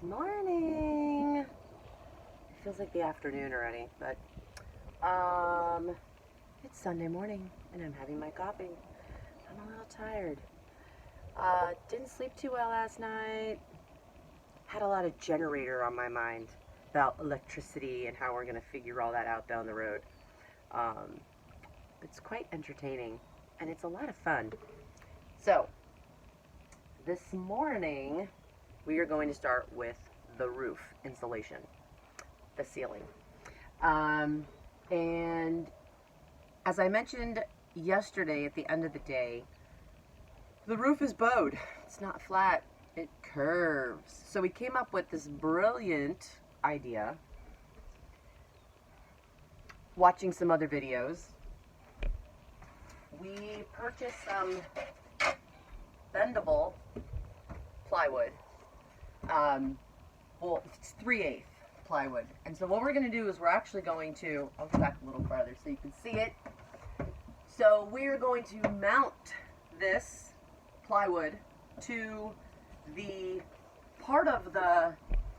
Good morning. It feels like the afternoon already, but it's Sunday morning and I'm having my coffee. I'm a little tired. Didn't sleep too well last night. Had a lot of generator on my mind about electricity and how we're gonna figure all that out down the road. It's quite entertaining and it's a lot of fun. So this morning we are going to start with the roof insulation, the ceiling. And as I mentioned yesterday at the end of the day, the roof is bowed. It's not flat, it curves. So we came up with this brilliant idea, watching some other videos. We purchased some bendable plywood. Well, it's 3/8 plywood. And so what we're going to do is we're actually going to, I'll go back a little farther so you can see it. So we're going to mount this plywood to the part of the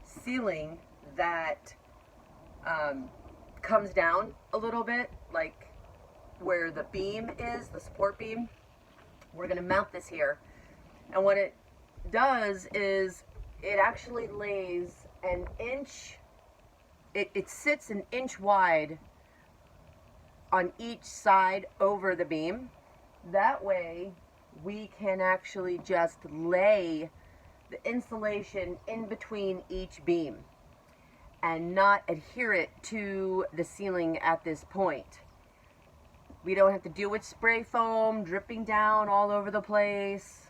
ceiling that comes down a little bit, like where the beam is, the support beam. We're going to mount this here. And what it does is it actually lays an inch, it sits an inch wide on each side over the beam. That way we can actually just lay the insulation in between each beam and not adhere it to the ceiling at this point. We don't have to deal with spray foam dripping down all over the place.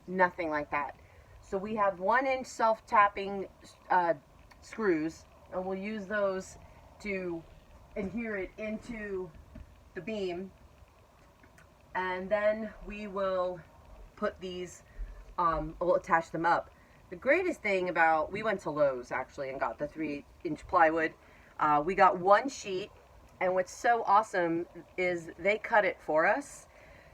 Nothing like that. So we have 1-inch self-tapping screws, and we'll use those to adhere it into the beam. And then we will put these, we'll attach them up. The greatest thing about, we went to Lowe's actually and got the 3-inch plywood. We got one sheet, and what's so awesome is they cut it for us.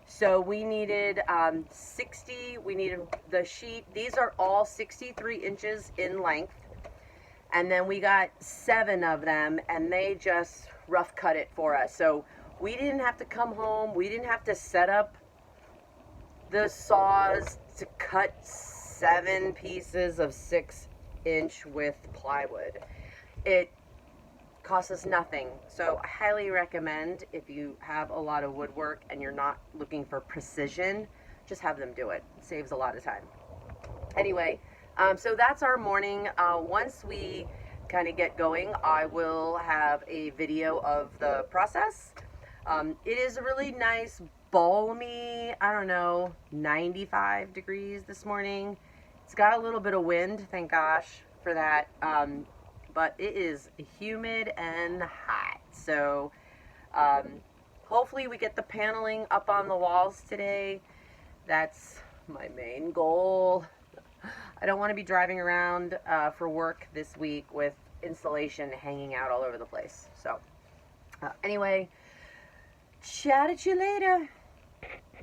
So we needed 60, we needed the sheet. These are all 63 inches in length. And then we got 7 of them and they just rough cut it for us. So we didn't have to come home. We didn't have to set up the saws to cut 7 pieces of 6-inch width plywood. It costs us nothing. So I highly recommend, if you have a lot of woodwork and you're not looking for precision, just have them do it. It saves a lot of time. Anyway, so that's our morning. Once we kind of get going, I will have a video of the process. It is a really nice, balmy, I don't know, 95 degrees this morning. It's got a little bit of wind, thank gosh for that. But it is humid and hot. So hopefully we get the paneling up on the walls today. That's my main goal. I don't want to be driving around for work this week with insulation hanging out all over the place. So anyway, chat at you later.